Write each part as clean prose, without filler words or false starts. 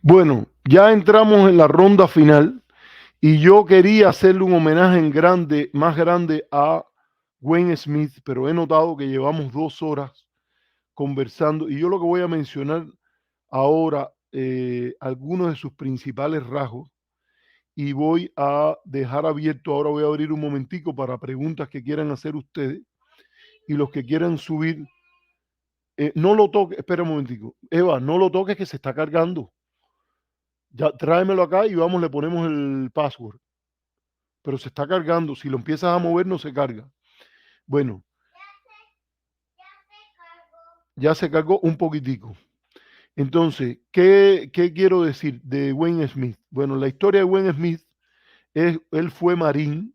Bueno, ya entramos en la ronda final y yo quería hacerle un homenaje en grande, más grande a Wayne Smith, pero he notado que llevamos 2 horas conversando y yo lo que voy a mencionar ahora, algunos de sus principales rasgos y voy a dejar abierto, ahora voy a abrir un momentico para preguntas que quieran hacer ustedes y los que quieran subir, no lo toques, espera un momentico, Eva, no lo toques que se está cargando. Ya, tráemelo acá y vamos, le ponemos el password. Pero se está cargando. Si lo empiezas a mover, no se carga. Bueno, ya se cargó un poquitico. Entonces, ¿qué quiero decir de Wayne Smith? Bueno, la historia de Wayne Smith es, él fue marín,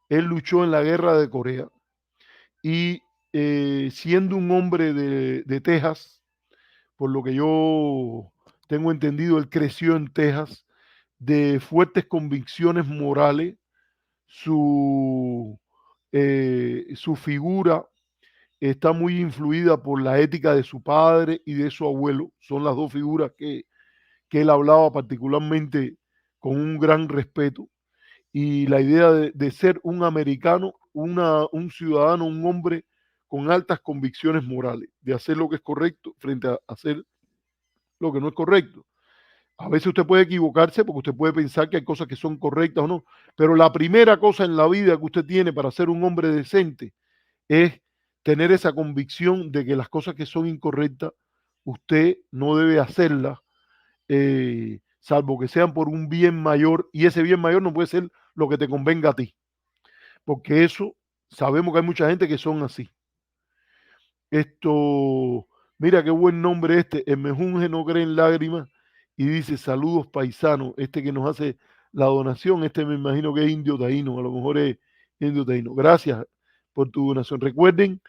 él luchó en la guerra de Corea y siendo un hombre de Texas, por lo que yo tengo entendido, él creció en Texas, de fuertes convicciones morales, su figura está muy influida por la ética de su padre y de su abuelo. Son las dos figuras que él hablaba particularmente con un gran respeto. Y la idea de ser un americano, un ciudadano, un hombre con altas convicciones morales, de hacer lo que es correcto frente a hacer lo que no es correcto. A veces usted puede equivocarse porque usted puede pensar que hay cosas que son correctas o no, pero la primera cosa en la vida que usted tiene para ser un hombre decente es tener esa convicción de que las cosas que son incorrectas, usted no debe hacerlas, salvo que sean por un bien mayor, y ese bien mayor no puede ser lo que te convenga a ti, porque eso sabemos que hay mucha gente que son así. Esto, mira qué buen nombre este, el mejunje no cree en lágrimas y dice saludos paisanos, este que nos hace la donación, este me imagino que es indio taíno, a lo mejor es indio taíno. Gracias por tu donación. Recuerden,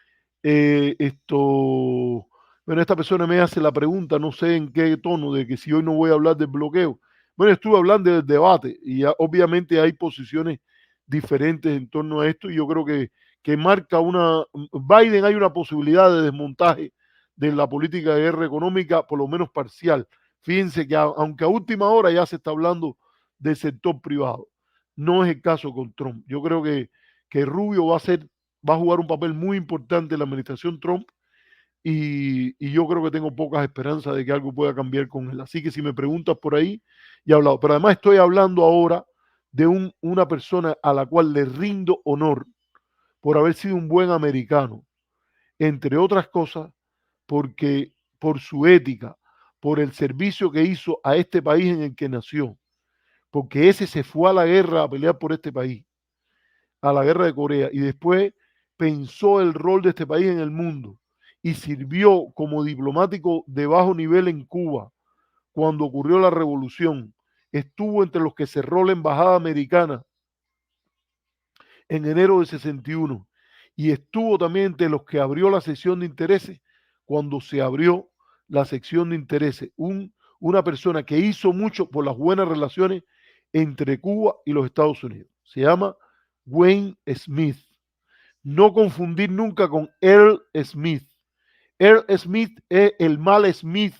bueno, esta persona me hace la pregunta, no sé en qué tono, de que si hoy no voy a hablar del bloqueo. Bueno, estuve hablando del debate y ya, obviamente hay posiciones diferentes en torno a esto y yo creo que marca una, Biden hay una posibilidad de desmontaje de la política de guerra económica, por lo menos parcial. Fíjense que aunque a última hora ya se está hablando del sector privado, no es el caso con Trump. Yo creo que Rubio va a jugar un papel muy importante en la administración Trump y yo creo que tengo pocas esperanzas de que algo pueda cambiar con él. Así que si me preguntas por ahí, ya he hablado. Pero además estoy hablando ahora de una persona a la cual le rindo honor por haber sido un buen americano, entre otras cosas, porque por su ética, por el servicio que hizo a este país en el que nació, porque ese se fue a la guerra a pelear por este país, a la guerra de Corea, y después pensó el rol de este país en el mundo y sirvió como diplomático de bajo nivel en Cuba cuando ocurrió la revolución. Estuvo entre los que cerró la embajada americana en enero de 61 y estuvo también entre los que abrió la sección de intereses cuando se abrió la sección de intereses. Una persona que hizo mucho por las buenas relaciones entre Cuba y los Estados Unidos. Se llama Wayne Smith. No confundir nunca con Earl Smith. Earl Smith es el mal Smith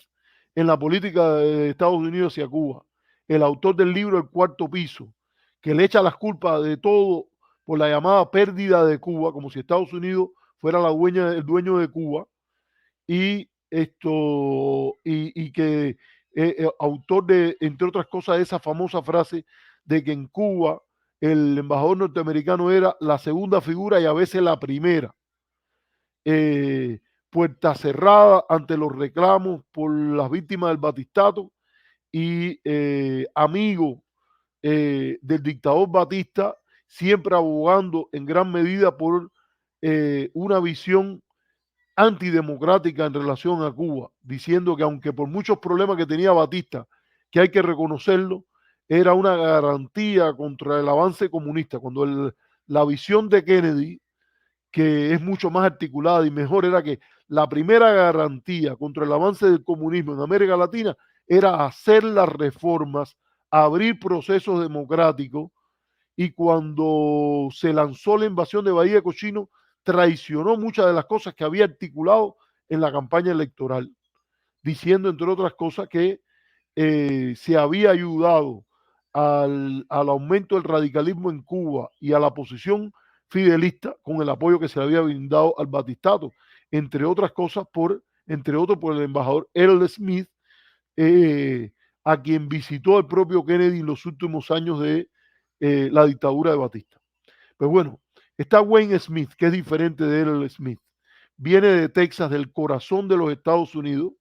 en la política de Estados Unidos hacia Cuba. El autor del libro El Cuarto Piso, que le echa las culpas de todo por la llamada pérdida de Cuba, como si Estados Unidos fuera el dueño de Cuba, y que autor de, entre otras cosas, esa famosa frase de que en Cuba el embajador norteamericano era la segunda figura y a veces la primera. Eh, Puerta cerrada ante los reclamos por las víctimas del Batistato y amigo del dictador Batista, siempre abogando en gran medida por una visión antidemocrática en relación a Cuba, diciendo que aunque por muchos problemas que tenía Batista, que hay que reconocerlo, era una garantía contra el avance comunista, cuando la visión de Kennedy, que es mucho más articulada y mejor, era que la primera garantía contra el avance del comunismo en América Latina era hacer las reformas, abrir procesos democráticos, y cuando se lanzó la invasión de Bahía de Cochino, traicionó muchas de las cosas que había articulado en la campaña electoral, diciendo, entre otras cosas, que se había ayudado al aumento del radicalismo en Cuba y a la posición fidelista con el apoyo que se le había brindado al batistato, entre otras cosas, entre otros por el embajador Earl Smith, eh, a quien visitó el propio Kennedy en los últimos años de la dictadura de Batista. Pues bueno, está Wayne Smith, que es diferente de Earl Smith. Viene de Texas, del corazón de los Estados Unidos,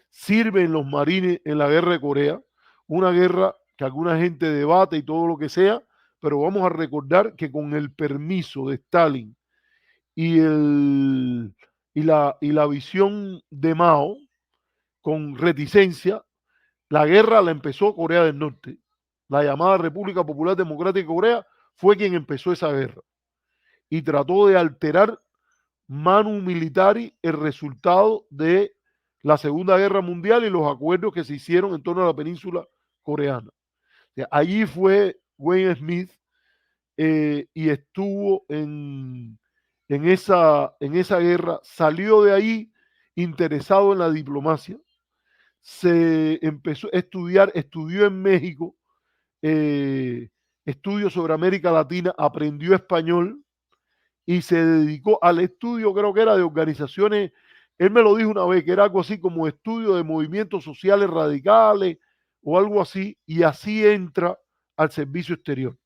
sirve en los marines en la guerra de Corea, una guerra que alguna gente debate y todo lo que sea, pero vamos a recordar que con el permiso de Stalin y, la visión de Mao, con reticencia, la guerra la empezó Corea del Norte. La llamada República Popular Democrática de Corea fue quien empezó esa guerra y trató de alterar manu militari el resultado de la Segunda Guerra Mundial y los acuerdos que se hicieron en torno a la península coreana. O sea, allí fue Wayne Smith y estuvo en esa guerra, salió de ahí interesado en la diplomacia, se empezó a estudiar, estudió en México, estudios sobre América Latina, aprendió español y se dedicó al estudio, creo que era de organizaciones, él me lo dijo una vez, que era algo así como estudio de movimientos sociales radicales o algo así, y así entra al servicio exterior.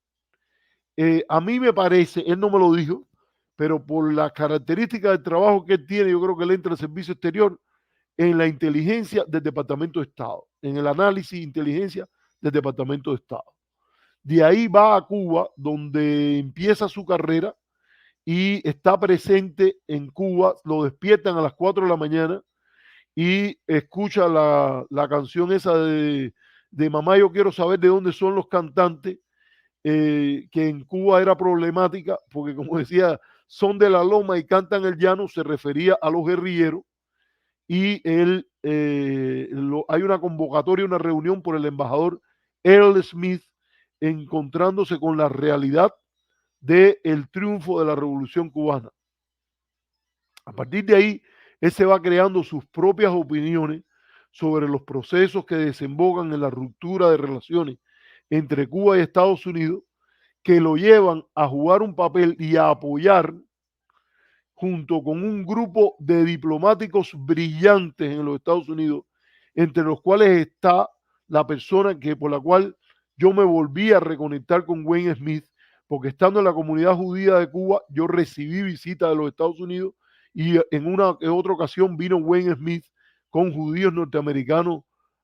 A mí me parece, él no me lo dijo, pero por las características del trabajo que él tiene, yo creo que él entra al servicio exterior en la inteligencia del Departamento de Estado, en el análisis de inteligencia del Departamento de Estado. De ahí va a Cuba, donde empieza su carrera y está presente en Cuba, lo despiertan a las 4 de la mañana y escucha la canción esa de Mamá, yo quiero saber de dónde son los cantantes, que en Cuba era problemática, porque como decía, son de la loma y cantan el llano, se refería a los guerrilleros, y él, hay una convocatoria, una reunión por el embajador Earl Smith, encontrándose con la realidad del triunfo de la Revolución Cubana. A partir de ahí, él se va creando sus propias opiniones sobre los procesos que desembocan en la ruptura de relaciones entre Cuba y Estados Unidos, que lo llevan a jugar un papel y a apoyar junto con un grupo de diplomáticos brillantes en los Estados Unidos, entre los cuales está la persona por la cual yo me volví a reconectar con Wayne Smith, porque estando en la comunidad judía de Cuba, yo recibí visita de los Estados Unidos y en otra ocasión vino Wayne Smith con judíos norteamericanos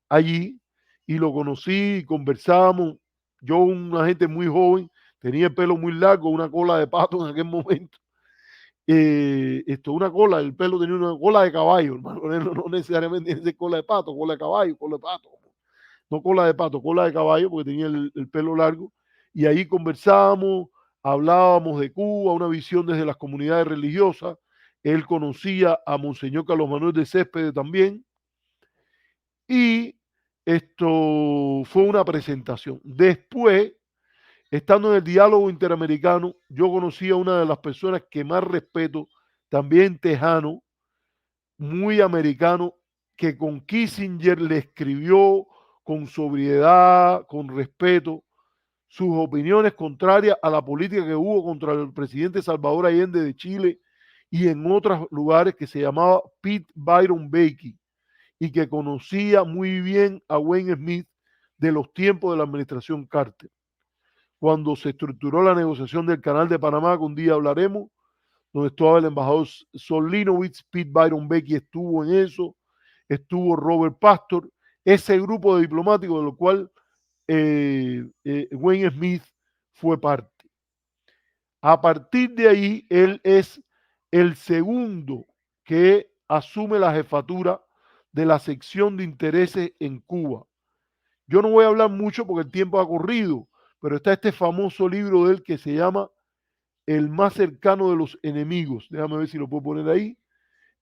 allí y lo conocí y conversamos. Yo, una gente muy joven, tenía el pelo muy largo, una cola de pato en aquel momento, una cola, el pelo tenía una cola de caballo, hermano, no necesariamente tiene cola de pato, cola de caballo, cola de pato, no cola de pato, cola de caballo, porque tenía el pelo largo, y ahí conversábamos, hablábamos de Cuba, una visión desde las comunidades religiosas. Él conocía a Monseñor Carlos Manuel de Céspedes también, y esto fue una presentación. Después, estando en el diálogo interamericano, yo conocí a una de las personas que más respeto, también tejano, muy americano, que con Kissinger le escribió con sobriedad, con respeto, sus opiniones contrarias a la política que hubo contra el presidente Salvador Allende de Chile y en otros lugares, que se llamaba Pete Byron Bakey, y que conocía muy bien a Wayne Smith de los tiempos de la administración Carter. Cuando se estructuró la negociación del Canal de Panamá, que un día hablaremos, donde estaba el embajador Solinovich, Pete Byron Bakey estuvo en eso, estuvo Robert Pastor, ese grupo de diplomáticos de lo cual Wayne Smith fue parte. A partir de ahí, él es el segundo que asume la jefatura de la sección de intereses en Cuba. Yo no voy a hablar mucho porque el tiempo ha corrido, pero está este famoso libro de él que se llama El más cercano de los enemigos. Déjame ver si lo puedo poner ahí.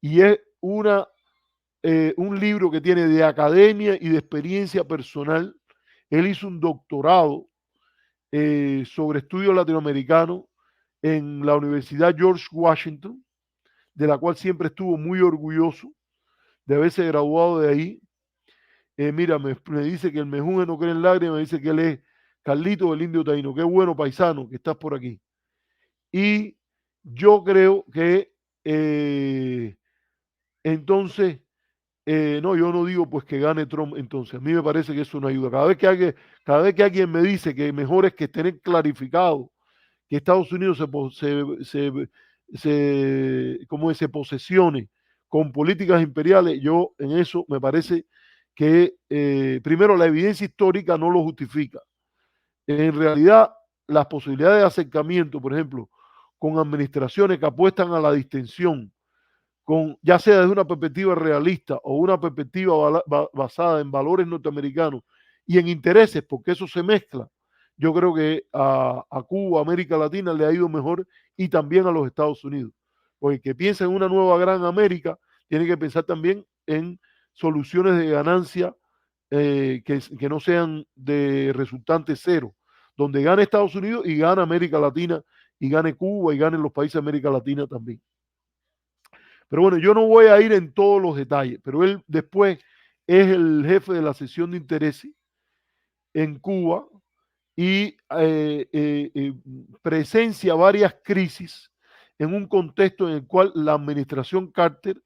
Y es un libro que tiene de academia y de experiencia personal. Él hizo un doctorado sobre estudios latinoamericanos en la Universidad George Washington, de la cual siempre estuvo muy orgulloso de haberse graduado de ahí. Mira, me dice que el mejunje no cree en lágrimas, me dice que él es Carlito del Indio Taíno. Qué bueno, paisano, que estás por aquí. Y yo creo que entonces, no, yo no digo pues que gane Trump entonces. A mí me parece que eso no ayuda. Cada vez que alguien me dice que mejor es que tener clarificado que Estados Unidos ¿cómo es? Se posesione con políticas imperiales, yo en eso me parece que primero la evidencia histórica no lo justifica. En realidad, las posibilidades de acercamiento, por ejemplo, con administraciones que apuestan a la distensión, ya sea desde una perspectiva realista o una perspectiva basada en valores norteamericanos y en intereses, porque eso se mezcla. Yo creo que a Cuba, a América Latina, le ha ido mejor y también a los Estados Unidos. Porque el que piensa en una nueva gran América tiene que pensar también en soluciones de ganancia que no sean de resultante cero, donde gane Estados Unidos y gane América Latina y gane Cuba y ganen los países de América Latina también. Pero bueno, yo no voy a ir en todos los detalles, pero él después es el jefe de la sección de intereses en Cuba y presencia varias crisis en un contexto en el cual la administración Carter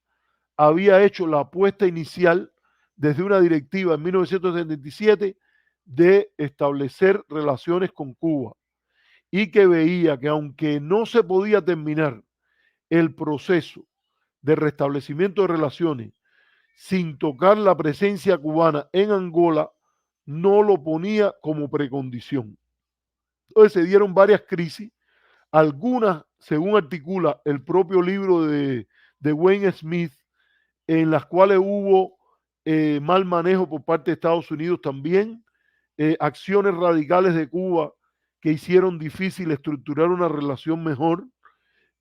había hecho la apuesta inicial desde una directiva en 1977 de establecer relaciones con Cuba y que veía que aunque no se podía terminar el proceso de restablecimiento de relaciones sin tocar la presencia cubana en Angola, no lo ponía como precondición. Entonces se dieron varias crisis, algunas, según articula el propio libro de Wayne Smith, en las cuales hubo mal manejo por parte de Estados Unidos también, acciones radicales de Cuba que hicieron difícil estructurar una relación mejor,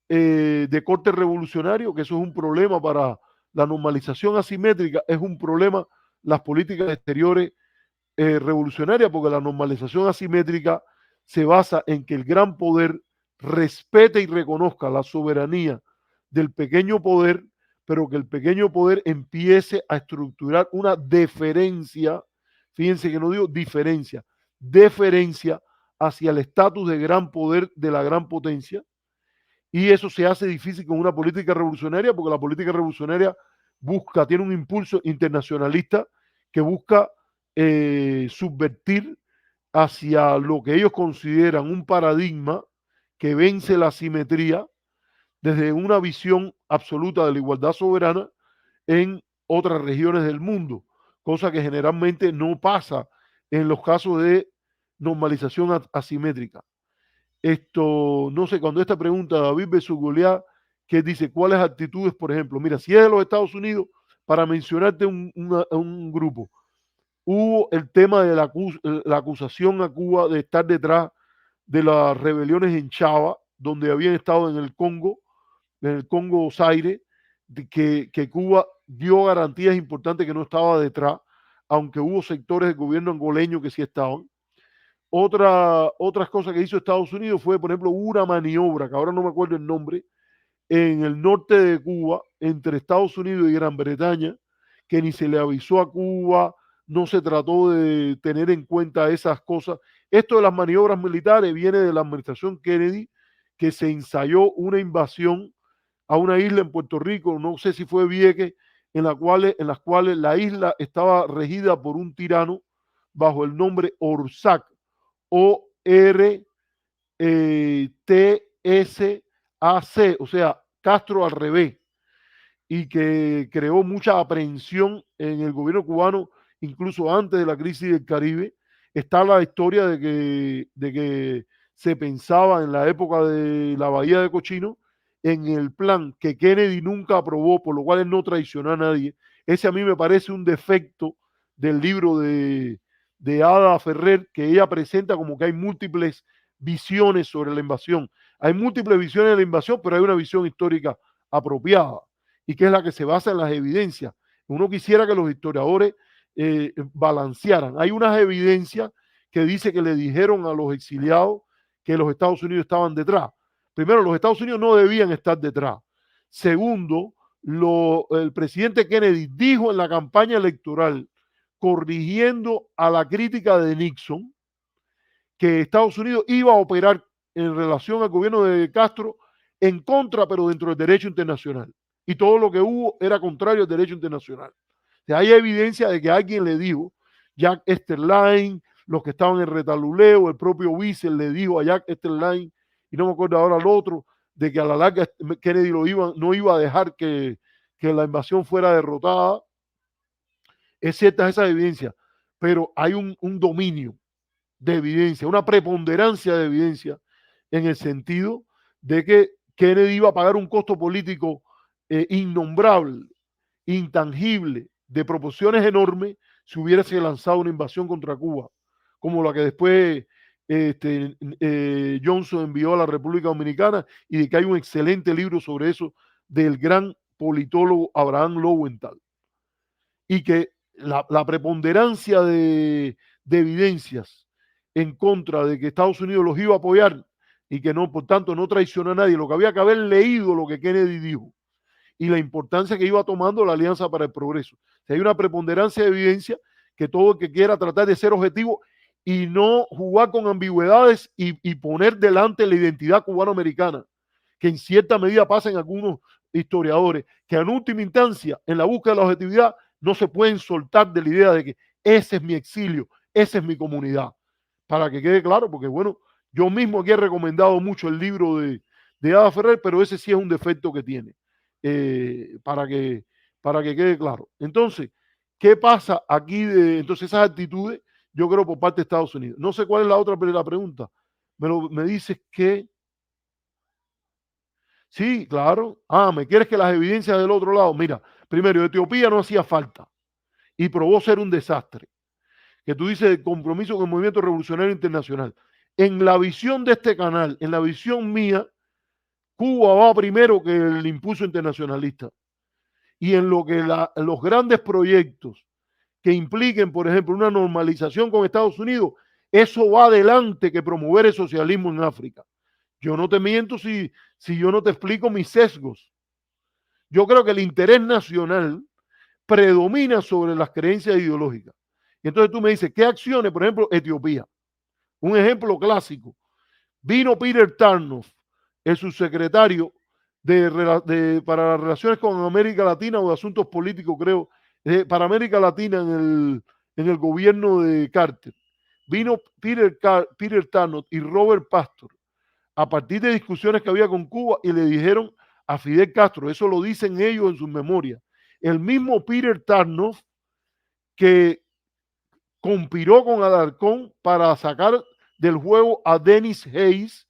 de corte revolucionario, que eso es un problema para la normalización asimétrica, es un problema las políticas exteriores revolucionarias, porque la normalización asimétrica se basa en que el gran poder respete y reconozca la soberanía del pequeño poder, pero que el pequeño poder empiece a estructurar una deferencia, fíjense que no digo diferencia, deferencia hacia el estatus de gran poder de la gran potencia, y eso se hace difícil con una política revolucionaria, porque la política revolucionaria tiene un impulso internacionalista que busca subvertir hacia lo que ellos consideran un paradigma que vence la simetría desde una visión absoluta de la igualdad soberana en otras regiones del mundo, cosa que generalmente no pasa en los casos de normalización asimétrica. Esto, no sé, cuando esta pregunta David versus Goliat, que dice cuáles actitudes, por ejemplo, mira, si es de los Estados Unidos, para mencionarte un grupo, hubo el tema de la acusación a Cuba de estar detrás de las rebeliones en Chava, donde habían estado en el Congo Zaire, que Cuba dio garantías importantes que no estaba detrás, aunque hubo sectores del gobierno angoleño que sí estaban. Otras cosas que hizo Estados Unidos fue, por ejemplo, una maniobra, que ahora no me acuerdo el nombre, en el norte de Cuba, entre Estados Unidos y Gran Bretaña, que ni se le avisó a Cuba, no se trató de tener en cuenta esas cosas. Esto de las maniobras militares viene de la administración Kennedy, que se ensayó una invasión a una isla en Puerto Rico, no sé si fue Vieques, en las cuales la isla estaba regida por un tirano bajo el nombre Orsac, ORTSAC, o sea, Castro al revés, y que creó mucha aprehensión en el gobierno cubano, incluso antes de la crisis del Caribe. Está la historia de que se pensaba en la época de la Bahía de Cochino en el plan que Kennedy nunca aprobó, por lo cual él no traicionó a nadie. Ese a mí me parece un defecto del libro de Ada Ferrer, que ella presenta como que hay múltiples visiones sobre la invasión. Hay múltiples visiones de la invasión, pero hay una visión histórica apropiada y que es la que se basa en las evidencias. Uno quisiera que los historiadores balancearan. Hay unas evidencias que dice que le dijeron a los exiliados que los Estados Unidos estaban detrás. Primero, los Estados Unidos no debían estar detrás. Segundo, el presidente Kennedy dijo en la campaña electoral corrigiendo a la crítica de Nixon, que Estados Unidos iba a operar en relación al gobierno de Castro en contra, pero dentro del derecho internacional. Y todo lo que hubo era contrario al derecho internacional. O sea, hay evidencia de que alguien le dijo, Jack Esterline, los que estaban en Retaluleo, el propio Wiesel le dijo a Jack Esterline, y no me acuerdo ahora el otro, de que a la larga Kennedy no iba a dejar que la invasión fuera derrotada. Es cierta esa evidencia, pero hay un dominio de evidencia, una preponderancia de evidencia en el sentido de que Kennedy iba a pagar un costo político innombrable, intangible, de proporciones enormes, si hubiese lanzado una invasión contra Cuba, como la que después Johnson envió a la República Dominicana, y de que hay un excelente libro sobre eso del gran politólogo Abraham Lowenthal, y que la preponderancia de evidencias en contra de que Estados Unidos los iba a apoyar y que no, por tanto, no traiciona a nadie, lo que había que haber leído lo que Kennedy dijo y la importancia que iba tomando la Alianza para el Progreso. Si hay una preponderancia de evidencia, que todo el que quiera tratar de ser objetivo y no jugar con ambigüedades y poner delante la identidad cubano-americana, que en cierta medida pasa en algunos historiadores, que en última instancia, en la búsqueda de la objetividad, no se pueden soltar de la idea de que ese es mi exilio, esa es mi comunidad. Para que quede claro, porque bueno, yo mismo aquí he recomendado mucho el libro de Ada Ferrer, pero ese sí es un defecto que tiene, eh, para, que, para que quede claro. Entonces, ¿qué pasa aquí? Entonces, esas actitudes, yo creo, por parte de Estados Unidos. No sé cuál es la otra la pregunta. Me dices que... Sí, claro. Ah, ¿me quieres que las evidencias del otro lado? Mira, primero, Etiopía no hacía falta y probó ser un desastre. Que tú dices el compromiso con el movimiento revolucionario internacional. En la visión de este canal, en la visión mía, Cuba va primero que el impulso internacionalista. Y en lo que los grandes proyectos que impliquen, por ejemplo, una normalización con Estados Unidos, eso va adelante que promover el socialismo en África. Yo no te miento si yo no te explico mis sesgos. Yo creo que el interés nacional predomina sobre las creencias ideológicas. Y entonces tú me dices, ¿qué acciones? Por ejemplo, Etiopía. Un ejemplo clásico. Vino Peter Tarnoff, el subsecretario para las relaciones con América Latina o de asuntos políticos, creo, para América Latina en el gobierno de Carter. Vino Peter Tarnoff y Robert Pastor a partir de discusiones que había con Cuba y le dijeron a Fidel Castro, eso lo dicen ellos en sus memorias, el mismo Peter Tarnoff que conspiró con Alarcón para sacar del juego a Dennis Hayes,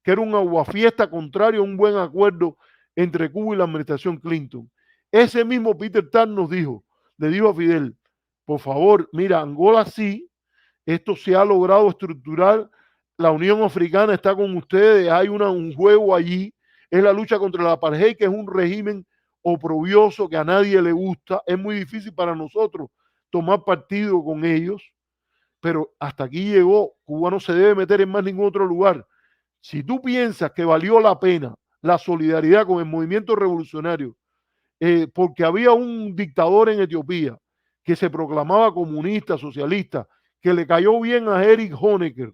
que era un aguafiesta contrario a un buen acuerdo entre Cuba y la administración Clinton. Ese mismo Peter Tarnoff le dijo a Fidel, por favor, mira, Angola sí, esto se ha logrado estructurar, la Unión Africana está con ustedes, hay un juego allí, es la lucha contra la apartheid, que es un régimen oprobioso que a nadie le gusta, es muy difícil para nosotros tomar partido con ellos, pero hasta aquí llegó, Cuba no se debe meter en más ningún otro lugar. Si tú piensas que valió la pena la solidaridad con el movimiento revolucionario, porque había un dictador en Etiopía que se proclamaba comunista, socialista, que le cayó bien a Erich Honecker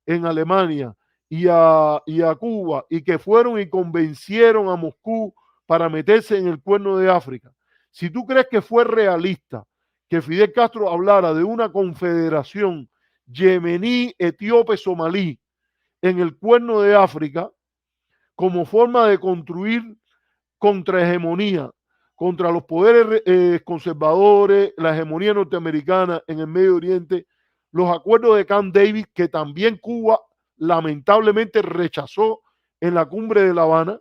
en Alemania y a Cuba, y que fueron y convencieron a Moscú para meterse en el Cuerno de África. Si tú crees que fue realista que Fidel Castro hablara de una confederación yemení, etíope, somalí en el Cuerno de África como forma de construir contrahegemonía contra los poderes conservadores, la hegemonía norteamericana en el Medio Oriente, los acuerdos de Camp David, que también Cuba lamentablemente rechazó en la cumbre de La Habana,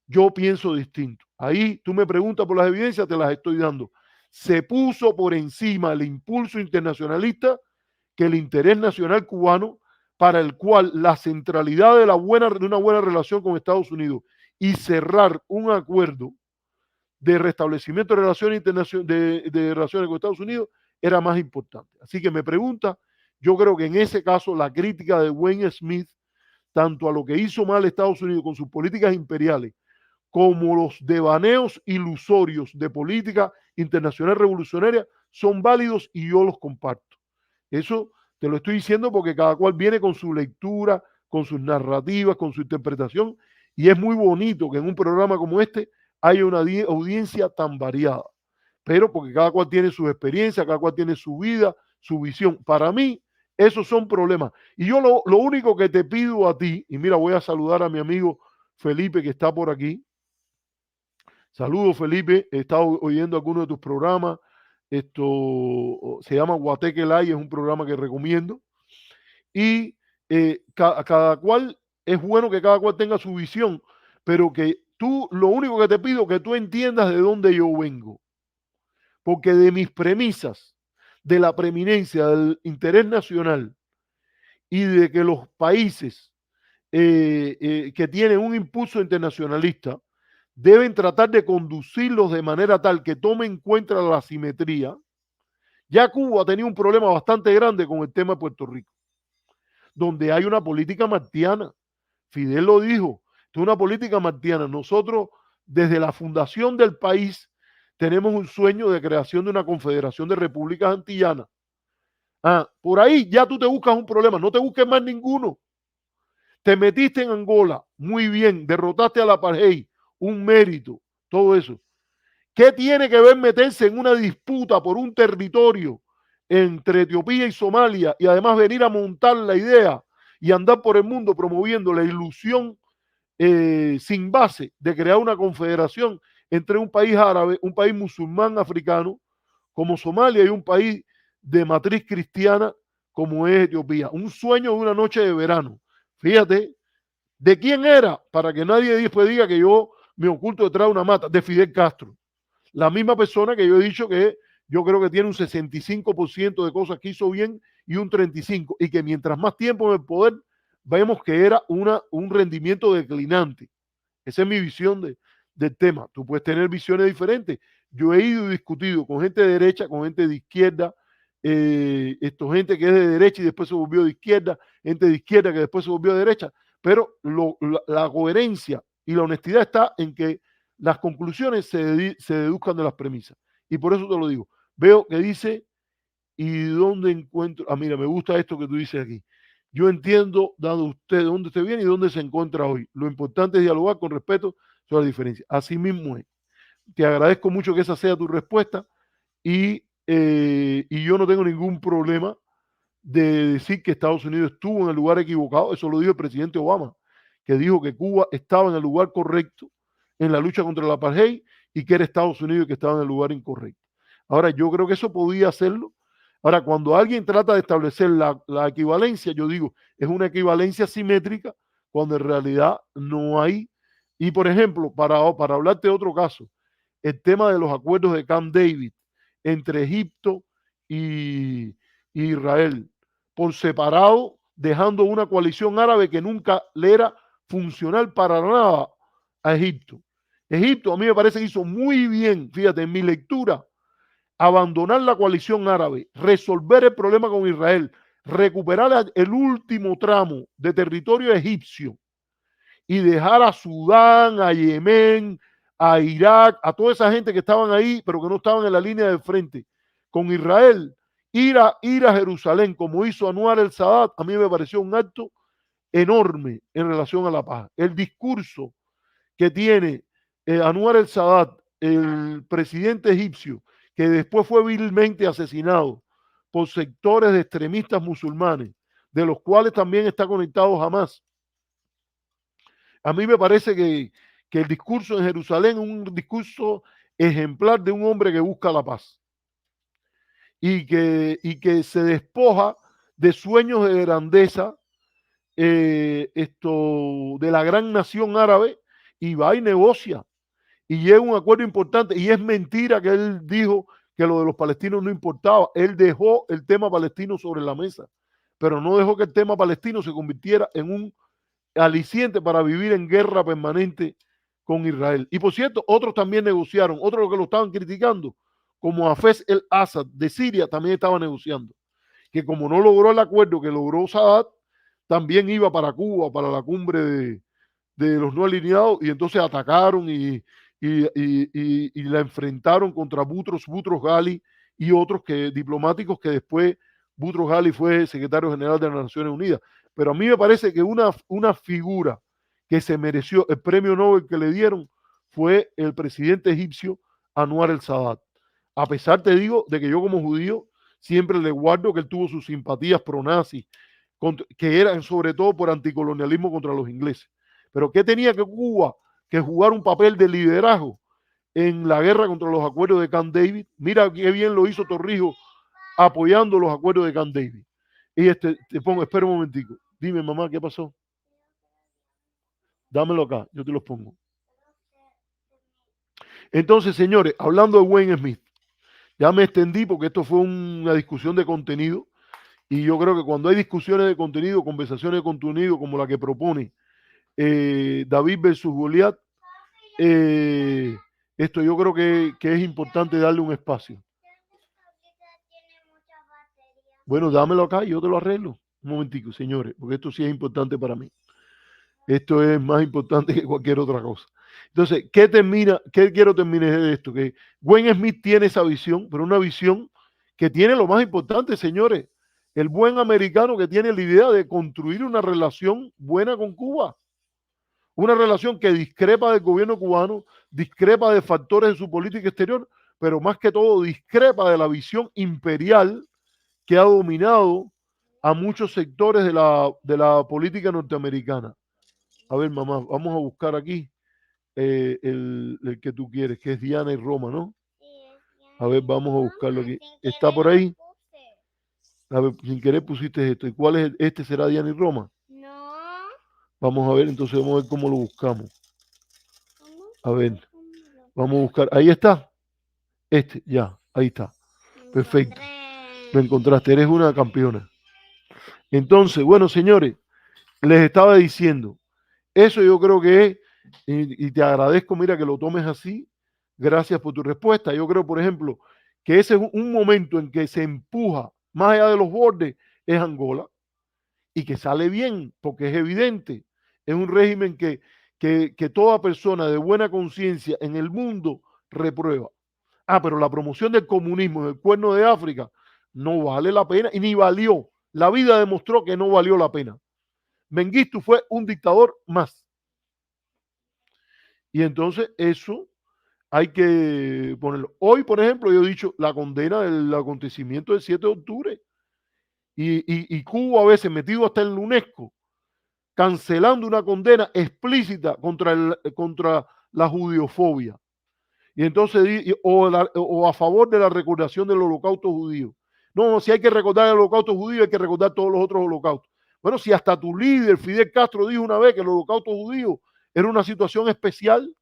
yo pienso distinto. Ahí tú me preguntas por las evidencias, te las estoy dando. Se puso por encima el impulso internacionalista que el interés nacional cubano, para el cual la centralidad de una buena relación con Estados Unidos y cerrar un acuerdo de restablecimiento de relaciones internacionales de relaciones con Estados Unidos era más importante. Así que me pregunta, yo creo que en ese caso la crítica de Wayne Smith, tanto a lo que hizo mal Estados Unidos con sus políticas imperiales, como los devaneos ilusorios de política internacional revolucionaria, son válidos y yo los comparto. Eso te lo estoy diciendo porque cada cual viene con su lectura, con sus narrativas, con su interpretación, y es muy bonito que en un programa como este haya una audiencia tan variada. Pero porque cada cual tiene su experiencia, cada cual tiene su vida, su visión. Para mí, esos son problemas. Y yo lo único que te pido a ti, y mira, voy a saludar a mi amigo Felipe que está por aquí. Saludos, Felipe. He estado oyendo algunos de tus programas. Esto se llama Guateque Live, es un programa que recomiendo. Y cada cual, es bueno que cada cual tenga su visión, pero que tú, lo único que te pido es que tú entiendas de dónde yo vengo. Porque de mis premisas, de la preeminencia del interés nacional y de que los países que tienen un impulso internacionalista deben tratar de conducirlos de manera tal que tomen en cuenta la simetría. Ya Cuba ha tenido un problema bastante grande con el tema de Puerto Rico, donde hay una política martiana. Fidel lo dijo, es una política martiana. Nosotros, desde la fundación del país, tenemos un sueño de creación de una confederación de repúblicas antillanas. Por ahí ya tú te buscas un problema, no te busques más ninguno. Te metiste en Angola, muy bien, derrotaste a la apartheid, un mérito, todo eso. ¿Qué tiene que ver meterse en una disputa por un territorio entre Etiopía y Somalia y además venir a montar la idea y andar por el mundo promoviendo la ilusión sin base de crear una confederación entre un país árabe, un país musulmán africano como Somalia y un país de matriz cristiana como es Etiopía? Un sueño de una noche de verano. Fíjate, ¿de quién era? Para que nadie después diga que yo me oculto detrás de una mata. De Fidel Castro. La misma persona que yo he dicho que yo creo que tiene un 65% de cosas que hizo bien y un 35%. Y que mientras más tiempo en el poder, vemos que era un rendimiento declinante. Esa es mi visión del tema. Tú puedes tener visiones diferentes. Yo he ido y discutido con gente de derecha, con gente de izquierda, gente que es de derecha y después se volvió de izquierda, gente de izquierda que después se volvió de derecha, pero la coherencia y la honestidad está en que las conclusiones se deduzcan de las premisas. Y por eso te lo digo. Veo que dice, ¿y dónde encuentro? Mira, me gusta esto que tú dices aquí. Yo entiendo, dado usted de dónde usted viene y dónde se encuentra hoy. Lo importante es dialogar con respeto sobre la diferencia. Así mismo es. Te agradezco mucho que esa sea tu respuesta y yo no tengo ningún problema de decir que Estados Unidos estuvo en el lugar equivocado. Eso lo dijo el presidente Obama, que dijo que Cuba estaba en el lugar correcto en la lucha contra la apartheid y que era Estados Unidos que estaba en el lugar incorrecto. Ahora, yo creo que eso podía hacerlo. Ahora, cuando alguien trata de establecer la equivalencia, yo digo, es una equivalencia simétrica cuando en realidad no hay. Y, por ejemplo, para hablarte de otro caso, el tema de los acuerdos de Camp David entre Egipto y Israel, por separado, dejando una coalición árabe que nunca le era funcional para nada a Egipto. Egipto a mí me parece que hizo muy bien, fíjate, en mi lectura, abandonar la coalición árabe, resolver el problema con Israel, recuperar el último tramo de territorio egipcio y dejar a Sudán, a Yemen, a Irak, a toda esa gente que estaban ahí, pero que no estaban en la línea de frente, con Israel, ir a Jerusalén, como hizo Anwar el Sadat, a mí me pareció un acto enorme en relación a la paz. El discurso que tiene Anwar el Sadat, el presidente egipcio, que después fue vilmente asesinado por sectores de extremistas musulmanes, de los cuales también está conectado Hamas. A mí me parece que el discurso en Jerusalén es un discurso ejemplar de un hombre que busca la paz y que se despoja de sueños de grandeza de la gran nación árabe y va y negocia y llega a un acuerdo importante. Y es mentira que él dijo que lo de los palestinos no importaba. Él dejó el tema palestino sobre la mesa, pero no dejó que el tema palestino se convirtiera en un aliciente para vivir en guerra permanente con Israel. Y por cierto, otros también negociaron, otros que lo estaban criticando, como Hafez el-Assad de Siria, también estaba negociando, que como no logró el acuerdo que logró Sadat, también iba para Cuba, para la cumbre de los no alineados, y entonces atacaron y la enfrentaron contra Boutros Ghali y otros diplomáticos que después Boutros Ghali fue secretario general de las Naciones Unidas. Pero a mí me parece que una figura que se mereció el premio Nobel que le dieron fue el presidente egipcio Anwar el-Sadat. A pesar, te digo, de que yo como judío siempre le guardo que él tuvo sus simpatías pro-nazis, que eran sobre todo por anticolonialismo contra los ingleses. Pero ¿qué tenía que Cuba que jugar un papel de liderazgo en la guerra contra los acuerdos de Camp David? Mira qué bien lo hizo Torrijos apoyando los acuerdos de Camp David. Y te pongo, espera un momentico. Dime, mamá, ¿qué pasó? Dámelo acá, yo te los pongo. Entonces, señores, hablando de Wayne Smith, ya me extendí porque esto fue una discusión de contenido y yo creo que cuando hay discusiones de contenido, conversaciones de contenido como la que propone David versus Goliat, esto yo creo que es importante darle un espacio. Bueno, dámelo acá y yo te lo arreglo. Un momentico, señores, porque esto sí es importante para mí. Esto es más importante que cualquier otra cosa. Entonces, ¿qué quiero terminar de esto? Que Wayne Smith tiene esa visión, pero una visión que tiene lo más importante, señores, el buen americano que tiene la idea de construir una relación buena con Cuba. Una relación que discrepa del gobierno cubano, discrepa de factores de su política exterior, pero más que todo discrepa de la visión imperial que ha dominado a muchos sectores de la política norteamericana. A ver, mamá, vamos a buscar aquí el que tú quieres, que es Diana y Roma, ¿no? A ver, vamos a buscarlo aquí. ¿Está por ahí? A ver, sin querer pusiste esto. ¿Y cuál es este? ¿Será Diana y Roma? No. Vamos a ver, entonces vamos a ver cómo lo buscamos. A ver, vamos a buscar. Ahí está. Ya, ahí está. Perfecto. Lo encontraste, eres una campeona. Entonces, bueno, señores, les estaba diciendo, eso yo creo que es, y te agradezco, mira, que lo tomes así. Gracias por tu respuesta. Yo creo, por ejemplo, que ese es un momento en que se empuja más allá de los bordes, es Angola, y que sale bien, porque es evidente. Es un régimen que toda persona de buena conciencia en el mundo reprueba. Ah, pero la promoción del comunismo en el Cuerno de África no vale la pena y ni valió. La vida demostró que no valió la pena. Mengistu fue un dictador más. Y entonces eso hay que ponerlo. Hoy, por ejemplo, yo he dicho la condena del acontecimiento del 7 de octubre y Cuba a veces metido hasta en la UNESCO, cancelando una condena explícita contra la judiofobia. Y entonces, o a favor de la recordación del holocausto judío. No, si hay que recordar el holocausto judío, hay que recordar todos los otros holocaustos. Bueno, si hasta tu líder, Fidel Castro, dijo una vez que el holocausto judío era una situación especial,